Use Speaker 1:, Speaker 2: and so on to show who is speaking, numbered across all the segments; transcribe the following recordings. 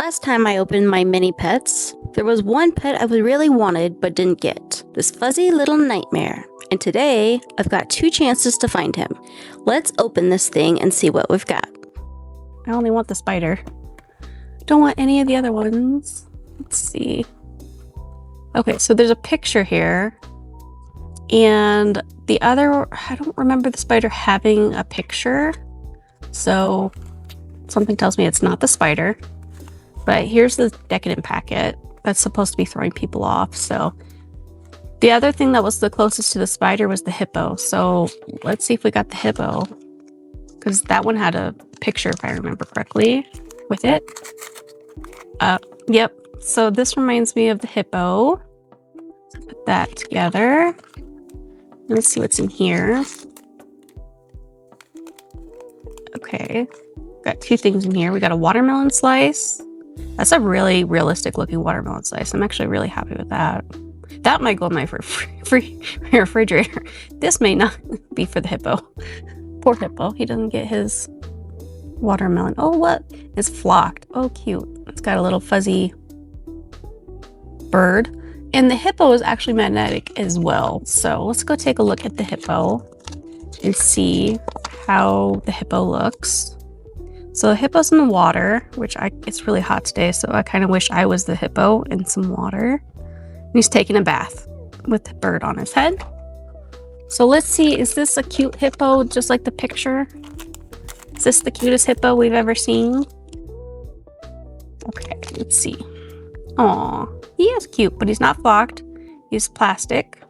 Speaker 1: Last time I opened my mini pets, there was one pet I really wanted but didn't get. This fuzzy little nightmare. And today, I've got 2 chances to find him. Let's open this thing and see what we've got. I only want the spider. Don't want any of the other ones. Let's see. Okay, so there's a picture here. And the other, I don't remember the spider having a picture. So something tells me it's not the spider. But here's the decadent packet that's supposed to be throwing people off. So the other thing that was the closest to the spider was the hippo. So let's see if we got the hippo. Because that one had a picture, if I remember correctly, with it. Yep. So this reminds me of the hippo. So put that together. Let's see what's in here. Okay. Got 2 things in here. We got a watermelon slice. That's a really realistic looking watermelon slice. I'm actually really happy with that. That might go in my refrigerator. This may not be for the hippo. Poor hippo. He doesn't get his watermelon. Oh, what? It's flocked. Oh, cute. It's got a little fuzzy bird. And the hippo is actually magnetic as well. So let's go take a look at the hippo and see how the hippo looks. So the hippo's in the water, which it's really hot today, so I kind of wish I was the hippo in some water. And he's taking a bath with the bird on his head. So let's see, is this a cute hippo just like the picture? Is this the cutest hippo we've ever seen? Okay, let's see. Aw, he is cute, but he's not flocked. He's plastic.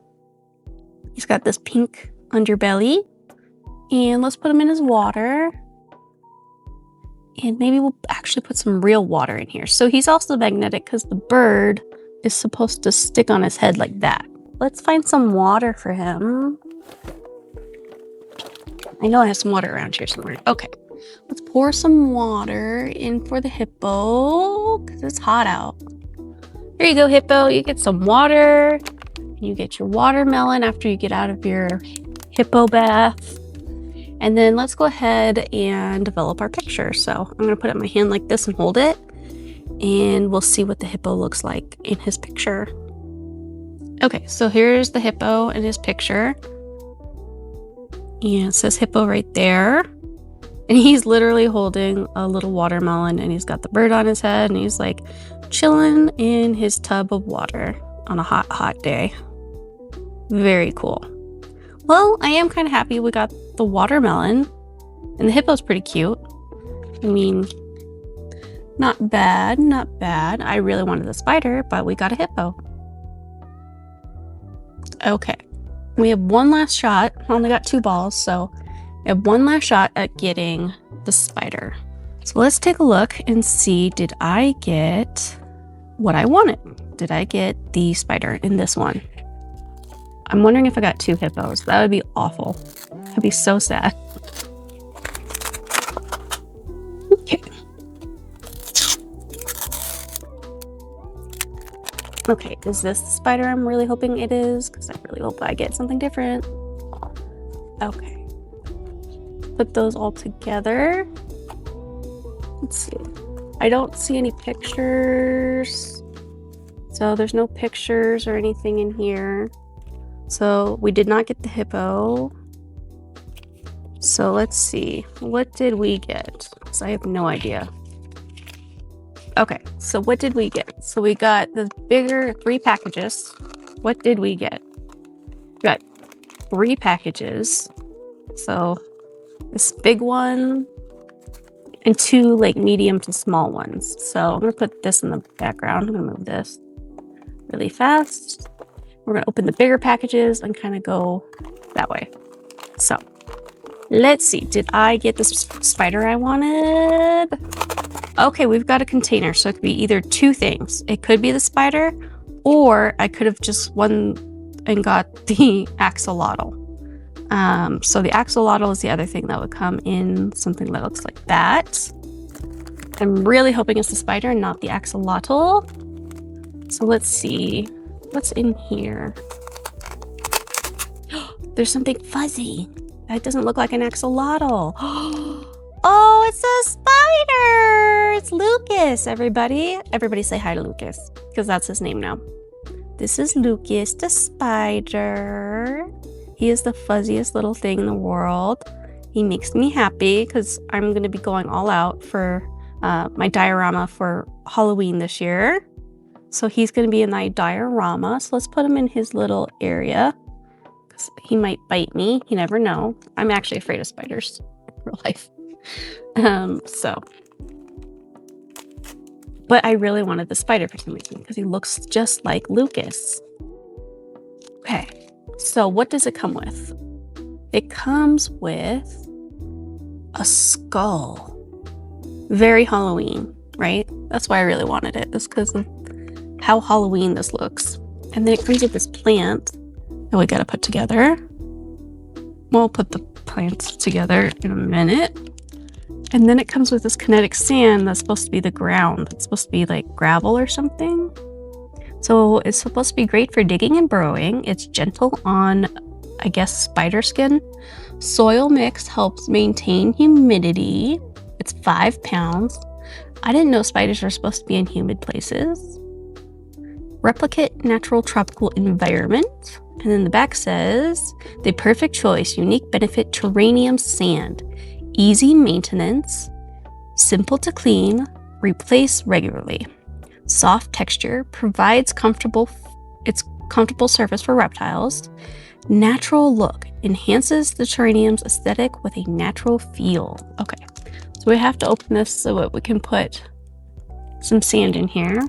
Speaker 1: He's got this pink underbelly. And let's put him in his water. And maybe we'll actually put some real water in here. So he's also magnetic because the bird is supposed to stick on his head like that. Let's find some water for him. I know I have some water around here somewhere. Okay, let's pour some water in for the hippo because it's hot out. Here you go, hippo. You get some water. You get your watermelon after you get out of your hippo bath. And then let's go ahead and develop our picture. So I'm going to put it in my hand like this and hold it. And we'll see what the hippo looks like in his picture. Okay, so here's the hippo in his picture. And it says hippo right there. And he's literally holding a little watermelon and he's got the bird on his head and he's like chilling in his tub of water on a hot, hot day. Very cool. Well, I am kind of happy we got the watermelon, and the hippo's pretty cute. I mean, not bad, not bad. I really wanted the spider, but we got a hippo. Okay, we have one last shot. I only got 2 balls, so we have one last shot at getting the spider. So let's take a look and see, did I get what I wanted? Did I get the spider in this one? I'm wondering if I got 2 hippos. That would be awful. That'd be so sad. Okay. Okay, is this the spider I'm really hoping it is? Because I really hope I get something different. Okay. Put those all together. Let's see. I don't see any pictures. So there's no pictures or anything in here. So we did not get the hippo. So let's see. What did we get? Because I have no idea. Okay, so what did we get? So we got the bigger 3 packages. What did we get? We got 3 packages. So this big one and 2 like medium to small ones. So I'm gonna put this in the background. I'm gonna move this really fast. We're gonna open the bigger packages and kind of go that way. So let's see, did I get the spider I wanted? Okay, we've got a container, so it could be either 2 things. It could be the spider, or I could have just won and got the axolotl. So the axolotl is the other thing that would come in something that looks like that. I'm really hoping it's the spider and not the axolotl. So let's see. What's in here? There's something fuzzy. That doesn't look like an axolotl. Oh, it's a spider! it's Lucas, everybody. Everybody say hi to Lucas, because that's his name now. This is Lucas the spider. He is the fuzziest little thing in the world. He makes me happy because I'm going to be going all out for my diorama for Halloween this year. So he's going to be in my diorama. So let's put him in his little area. He might bite me. You never know. I'm actually afraid of spiders in real life. But I really wanted the spider for some reason because he looks just like Lucas. Okay, so what does it come with? It comes with a skull. Very Halloween, right? That's why I really wanted it. It's because of how Halloween this looks. And then it comes with this plant that we gotta put together. We'll put the plants together in a minute. And then it comes with this kinetic sand that's supposed to be the ground. It's supposed to be like gravel or something. So it's supposed to be great for digging and burrowing. It's gentle on, I guess, spider skin. Soil mix helps maintain humidity. It's 5 pounds. I didn't know spiders are supposed to be in humid places. Replicate natural tropical environment. And then the back says, the perfect choice, unique benefit, terranium sand. Easy maintenance, simple to clean, replace regularly. Soft texture, provides comfortable surface for reptiles. Natural look, enhances the terranium's aesthetic with a natural feel. Okay, so we have to open this so that we can put some sand in here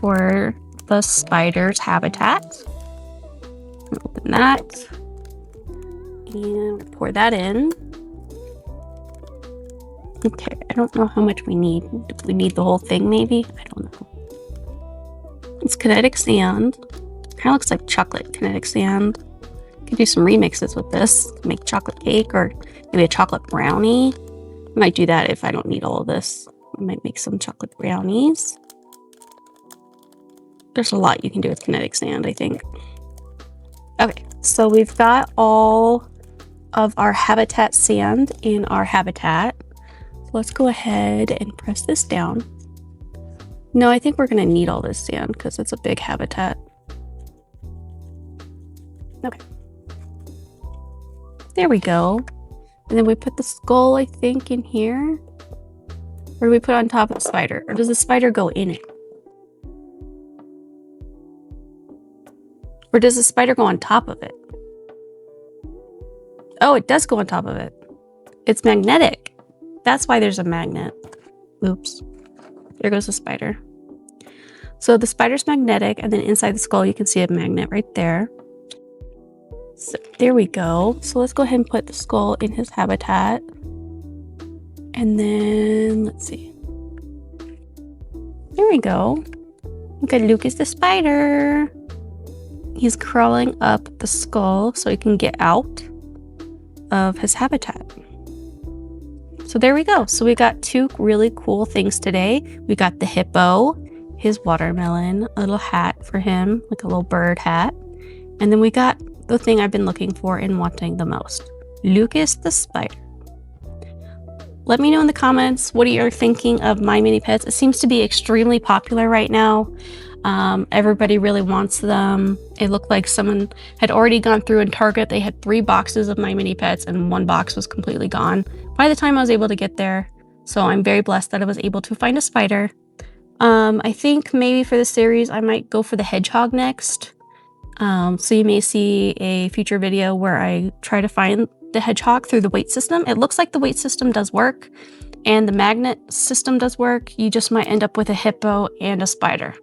Speaker 1: for the spider's habitat. Open that and pour that in. Okay, I don't know how much we need. Do we need the whole thing maybe? I don't know. It's kinetic sand. Kind of looks like chocolate kinetic sand. Could do some remixes with this. Make chocolate cake or maybe a chocolate brownie. I might do that if I don't need all of this. I might make some chocolate brownies. There's a lot you can do with kinetic sand, I think. Okay, so we've got all of our habitat sand in our habitat. Let's go ahead and press this down. No, I think we're going to need all this sand because it's a big habitat. Okay. There we go. And then we put the skull, I think, in here. Or do we put it on top of the spider? Or does the spider go in it? Or does the spider go on top of it? Oh, it does go on top of it. It's magnetic. That's why there's a magnet. Oops. There goes the spider. So the spider's magnetic, and then inside the skull you can see a magnet right there. So there we go. So let's go ahead and put the skull in his habitat. And then, let's see. There we go. Look at Lucas the spider. He's crawling up the skull so he can get out of his habitat. So there we go. So we got 2 really cool things today. We got the hippo, his watermelon, a little hat for him, like a little bird hat. And then we got the thing I've been looking for and wanting the most, Lucas the spider. Let me know in the comments what you're thinking of My Mini Pets. It seems to be extremely popular right now. Everybody really wants them. It looked like someone had already gone through in Target. They had 3 boxes of My Mini Pets and 1 box was completely gone by the time I was able to get there. So I'm very blessed that I was able to find a spider. I think maybe for the series I might go for the hedgehog next. So you may see a future video where I try to find the hedgehog through the weight system. It looks like the weight system does work and the magnet system does work. You just might end up with a hippo and a spider.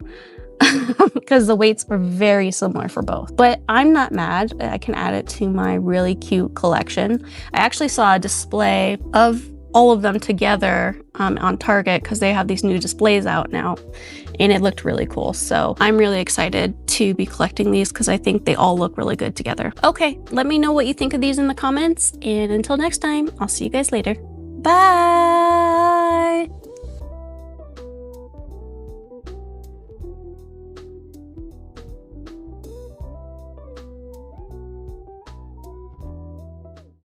Speaker 1: Because the weights are very similar for both. But I'm not mad. I can add it to my really cute collection. I actually saw a display of all of them together on Target because they have these new displays out now. And it looked really cool. So I'm really excited to be collecting these because I think they all look really good together. Okay, let me know what you think of these in the comments. And until next time, I'll see you guys later. Bye!